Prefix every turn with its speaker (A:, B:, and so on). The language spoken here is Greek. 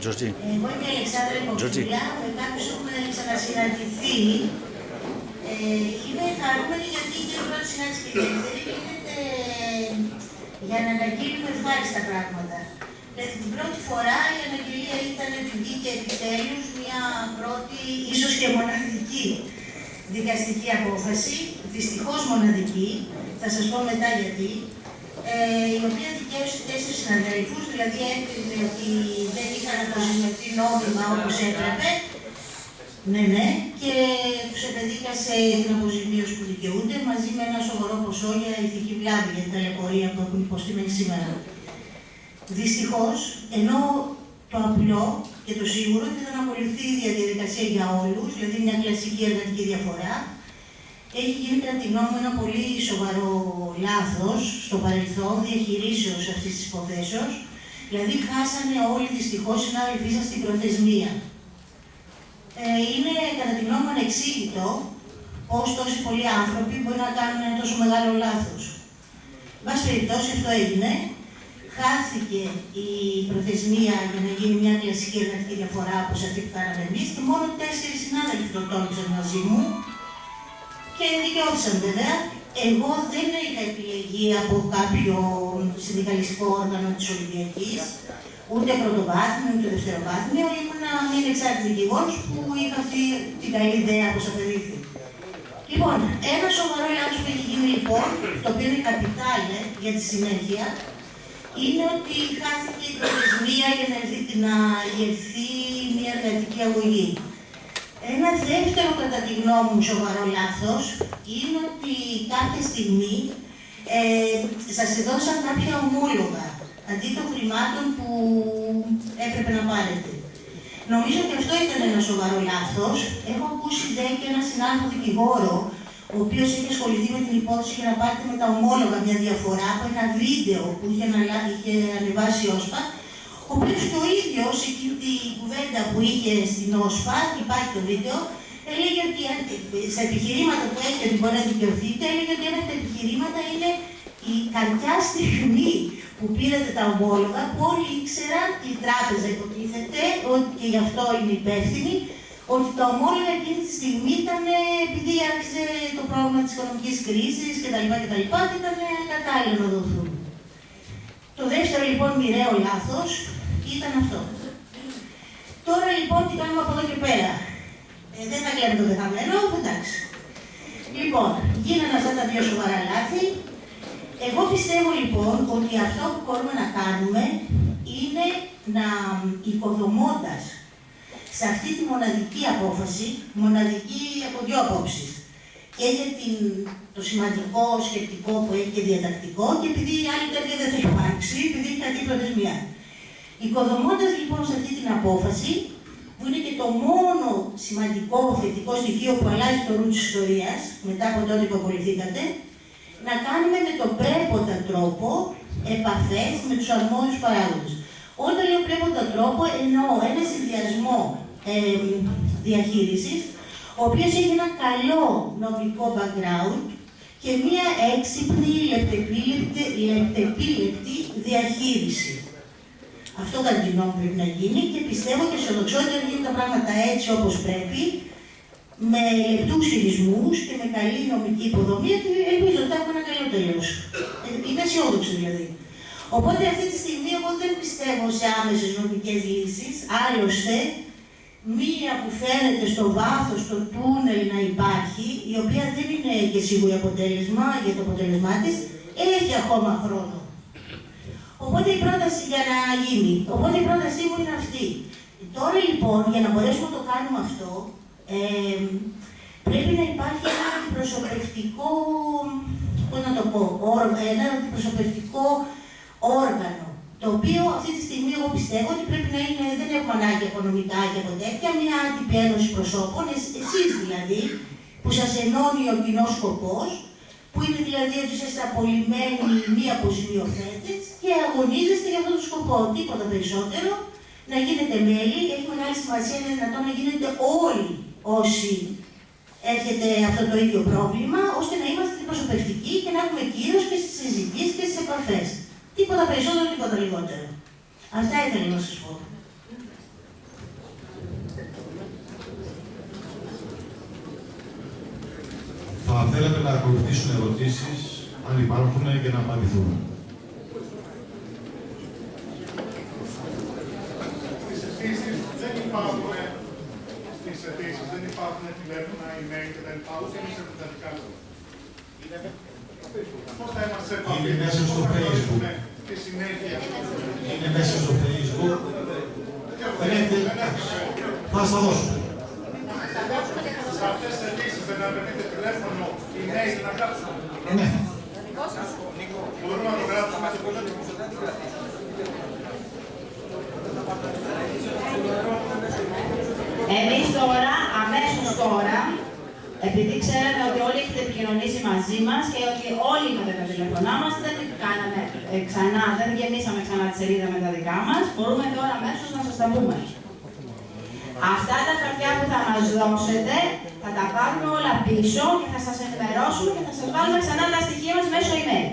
A: Τζορτζή.
B: Εγώ είμαι η Αλεξάνδρα Κοκκουλιά, με κάποιους έχουμε ξανασυναντηθεί. Είμαι χαρούμενη γιατί είναι η πρώτη συνάντηση και δεύτερη γίνεται για να αναγγείλουμε ευχάριστα πράγματα. Δηλαδή την πρώτη φορά η αναγγελία ήταν ότι βγήκε επιτέλους μια πρώτη, ίσως και μοναδική δικαστική απόφαση, δυστυχώς μοναδική, θα σας πω μετά γιατί, η οποία δικαίωσε 4 συναδέλφους, δηλαδή έκρινε ότι δεν είχαν αποζημιωθεί νόμιμα όπως έπρεπε, ναι, και τους επεδίκασε την αποζημίωση που δικαιούνται μαζί με ένα σοβαρό ποσό για ηθική βλάβη για την ταλαιπωρία που έχουν υποστεί μέχρι σήμερα. Δυστυχώς, ενώ το απλό και το σίγουρο ήταν να ακολουθεί η διαδικασία για όλους, δηλαδή μια κλασική εργατική διαφορά, έχει γίνει κατά τη γνώμη μου ένα πολύ σοβαρό λάθος στο παρελθόν διαχειρίσεως αυτής της υποθέσεως, δηλαδή χάσανε όλοι δυστυχώς οι συνάδελφοί σας την προθεσμία. Είναι κατά τη γνώμη μου ανεξήγητο πως τόσοι πολλοί άνθρωποι μπορεί να κάνουν ένα τόσο μεγάλο λάθος. Εν πάση περιπτώσει, αυτό έγινε. Χάθηκε η προθεσμία για να γίνει μια κλασική εργατική διαφορά όπως αυτή που κάναμε εμείς και μόνο 4 συνάδελφοι το τόνισαν μαζί μου και δικαιώθησαν βέβαια. Εγώ δεν είχα επιλεγεί από κάποιο συνδικαλιστικό όργανο της Ολυμπιακής, ούτε πρωτοβάθμιο, ούτε δευτεροβάθμιο. Ήμουνα μια ανεξάρτητη δικηγόρος που είχα αυτή την καλή ιδέα όπως απεδείχθη. Λοιπόν, ένα σοβαρό λάθος που έχει γίνει λοιπόν, το οποίο είναι καπιτάλε για τη συνέχεια, είναι ότι χάθηκε η προθεσμία για να γερθεί μια εργατική αγωγή. Ένα δεύτερο, κατά τη γνώμη μου, σοβαρό λάθος είναι ότι κάποια στιγμή σας έδωσαν κάποια ομόλογα αντί των χρημάτων που έπρεπε να πάρετε. Νομίζω ότι αυτό ήταν ένα σοβαρό λάθος. Έχω ακούσει δε και ένα συνάδελφο δικηγόρο, ο οποίος έχει ασχοληθεί με την υπόθεση για να πάρετε με τα ομόλογα μια διαφορά από ένα βίντεο που είχε ανεβάσει η ΩΣΠΑ, ο οποίος και ο ίδιος, εκείνη την κουβέντα που είχε στην ΩΣΠΑ, υπάρχει το βίντεο, έλεγε ότι στα επιχειρήματα που έχει ότι μπορεί να δικαιωθείτε, έλεγε ότι ένα από τα επιχειρήματα είναι η καρδιά στιγμή που πήρατε τα ομόλογα, που όλοι ήξεραν, η τράπεζα υποτίθεται, ότι και γι' αυτό είναι υπεύθυνη, ότι τα ομόλογα εκείνη τη στιγμή ήταν, επειδή άρχισε το πρόβλημα της οικονομικής κρίσης κτλ. Και ήταν κατάλληλο να δοθούν. Το δεύτερο λοιπόν μοιραίο λάθος ήταν αυτό. Τώρα λοιπόν τι κάνουμε από εδώ και πέρα. Δεν θα κλαίμε το πεθαμένο, εντάξει. Λοιπόν, γίνανε αυτά τα 2 σοβαρά λάθη. Εγώ πιστεύω λοιπόν ότι αυτό που μπορούμε να κάνουμε είναι να οικοδομώντας σε αυτή τη μοναδική απόφαση, μοναδική από 2 απόψεις. Και για το σημαντικό σκεπτικό που έχει και διατακτικό και επειδή η άλλη τέτοια δεν θα υπάρξει, επειδή έχει κάτι προθεσμία. Οικοδομώντας λοιπόν σε αυτή την απόφαση, που είναι και το μόνο σημαντικό θετικό στοιχείο που αλλάζει το ρου της ιστορίας, μετά από τότε που απολυθήκατε, να κάνουμε με τον πρέποντα τρόπο επαφές με τους αρμόδιους παράγοντες. Όταν λέω πρέποντα τρόπο, εννοώ ένα συνδυασμό διαχείρισης, ο οποίος έχει ένα καλό νομικό background και μία έξυπνη, λεπτεπίλεπτη διαχείριση. Αυτό κατά τη γνώμη πρέπει να γίνει και πιστεύω και αισιοδοξώ ότι αν γίνουν τα πράγματα έτσι όπως πρέπει, με λεπτούς χειρισμούς και με καλή νομική υποδομή, ελπίζω ότι θα έχουμε ένα καλό τέλος. Είμαι αισιόδοξη δηλαδή. Οπότε αυτή τη στιγμή εγώ δεν πιστεύω σε άμεσες νομικές λύσεις, άλλωστε μία που φαίνεται στο βάθος, στο τούνελ να υπάρχει, η οποία δεν είναι και σίγουρη αποτέλεσμα για το αποτέλεσμά της, έχει ακόμα χρόνο. Οπότε η πρόταση για να γίνει, οπότε η πρότασή μου είναι αυτή. Τώρα λοιπόν, για να μπορέσουμε να το κάνουμε αυτό, πρέπει να υπάρχει ένα αντιπροσωπευτικό, πώς να το πω, ένα αντιπροσωπευτικό όργανο, το οποίο αυτή τη στιγμή εγώ πιστεύω ότι πρέπει να είναι, δεν έχουμε ανάγκη οικονομικά και από τέτοια, μια άτυπη ένωση προσώπων, εσείς δηλαδή, που σας ενώνει ο κοινός σκοπός, που είναι δηλαδή ότι είστε απολυμμένοι μη αποζημιωθέτες και αγωνίζεστε για αυτόν τον σκοπό. Τίποτα περισσότερο, να γίνετε μέλη, έχει μεγάλη σημασία, είναι δυνατόν να γίνετε όλοι όσοι έρχεται αυτό το ίδιο πρόβλημα, ώστε να είμαστε αντιπροσωπευτικοί και να έχουμε κύρος και στις συζητήσεις και στις επαφές. Τίποτα περισσότερο, τίποτα λιγότερο. Αυτά ήθελα να σας πω.
A: Αν θέλετε να ακολουθήσουν ερωτήσεις, αν υπάρχουν, και να απαντηθούν.
C: Δεν υπάρχουν στις αιτήσεις, δεν υπάρχουν τηλέφωνα, email και τα λοιπά, ούτε εμείς έχουμε τα δικά μας. Πώς θα είμαστε σε επαφή?
A: Είναι μέσα στο Facebook.
C: Και συνέχεια.
A: Είναι μέσα στο Facebook. Θα σας τα δώσουμε.
C: Σε αυτές τις αιτήσεις δεν απαιτείται τηλέφωνο, email, να γράψουμε.
A: Ναι.
C: Μπορούμε να το γράψουμε.
B: Εμείς τώρα, αμέσως τώρα, επειδή ξέραμε ότι όλοι έχετε επικοινωνήσει μαζί μας και ότι όλοι είχατε τα τηλέφωνά μας, δεν κάναμε ξανά, δεν γεμίσαμε ξανά τη σελίδα με τα δικά μας, μπορούμε τώρα αμέσως να σας τα πούμε. Αυτά τα χαρτιά που θα μας δώσετε, θα τα πάρουμε όλα πίσω και θα σας ενημερώσουμε και θα σας βάλουμε ξανά τα στοιχεία μας μέσω email.